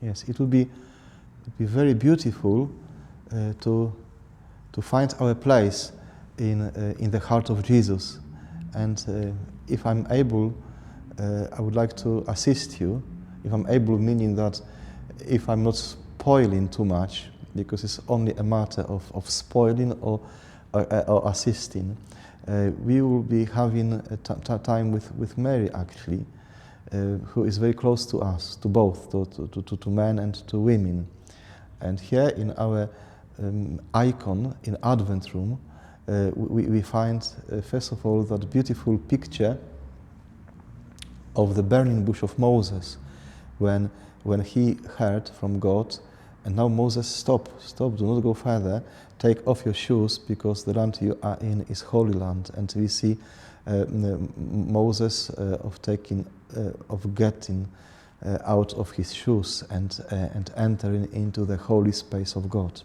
Yes, it would be very beautiful to find our place in the heart of Jesus. And if I'm able, I would like to assist you. If I'm able, meaning that if I'm not spoiling too much, because it's only a matter of spoiling or assisting. We will be having a time with Mary, actually, who is very close to us, to both, to men and to women. And here in our icon in Advent room, we find, first of all, that beautiful picture of the burning bush of Moses, when he heard from God, and now Moses, stop, do not go further, take off your shoes, because the land you are in is holy land. And we see Moses of getting out of his shoes and entering into the holy space of God.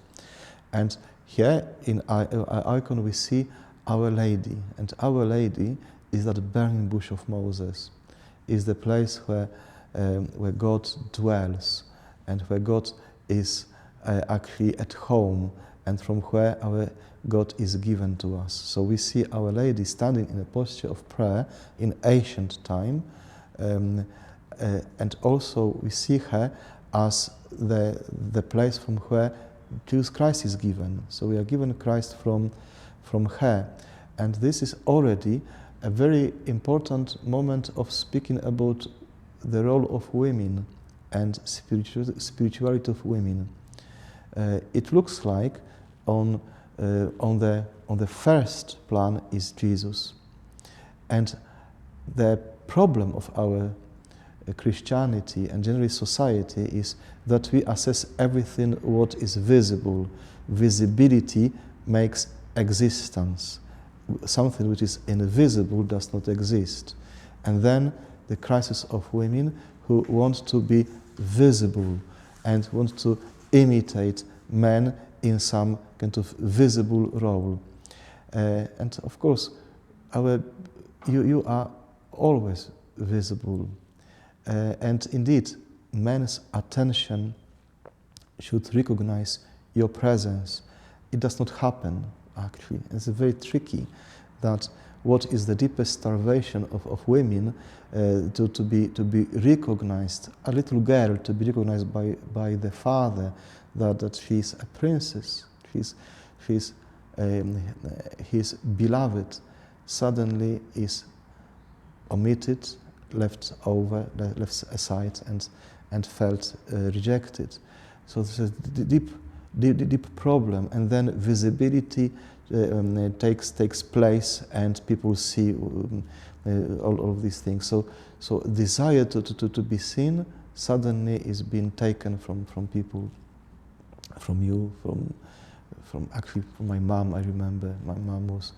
And here in our icon we see Our Lady, and Our Lady is that burning bush of Moses, is the place where God dwells, and where God is actually at home, and from where our God is given to us. So we see Our Lady standing in a posture of prayer in ancient time, and also we see her as the place from where Jesus Christ is given. So we are given Christ from her, and this is already a very important moment of speaking about the role of women and spirituality of women. It looks like on the first plan is Jesus, and the problem of our Christianity and generally society is that we assess everything what is visible. Visibility makes existence. Something which is invisible does not exist. And then the crisis of women who want to be visible and want to imitate men in some kind of visible role. And of course, you are always visible. And indeed, men's attention should recognize your presence. It does not happen, actually. It's very tricky that what is the deepest starvation of women to be recognized, a little girl to be recognized by the father, that she's a princess, she's his beloved, suddenly is omitted, left aside, and felt rejected. So this is a deep problem, and then visibility takes place, and people see all of these things. So desire to be seen suddenly is being taken from people, from you, from my mom. I remember my mom was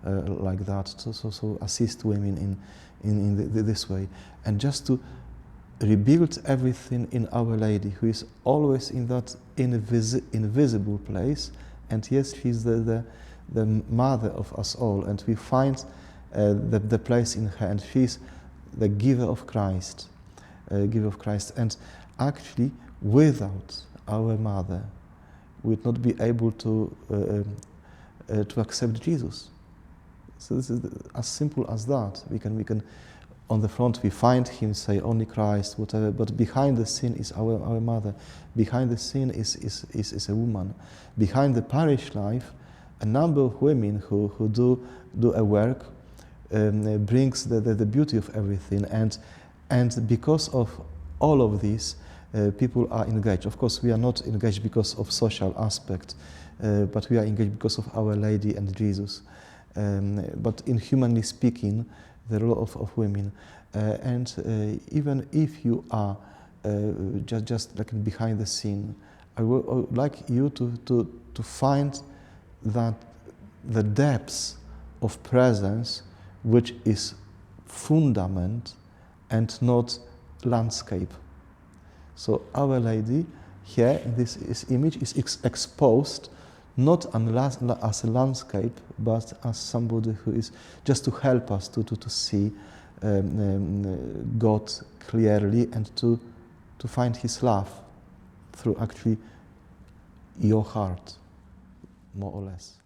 like that. So assist women in this way, and just to rebuild everything in Our Lady, who is always in that invisible place, and yes, she's the mother of us all, and we find the place in her, and she's the giver of Christ, and actually without our mother we would not be able to accept Jesus. So this is as simple as that. We can on the front we find him, say only Christ, whatever, but behind the scene is our mother. Behind the scene is a woman. Behind the parish life, a number of women who do a work brings the beauty of everything, and because of all of this, people are engaged. Of course, we are not engaged because of social aspect, but we are engaged because of Our Lady and Jesus. But in humanly speaking, the role of women, and even if you are just like behind the scene, I would like you to find that the depths of presence, which is fundament and not landscape. So Our Lady here in this image is exposed not as a landscape, but as somebody who is just to help us to see God clearly, and to find His love through actually your heart, more or less.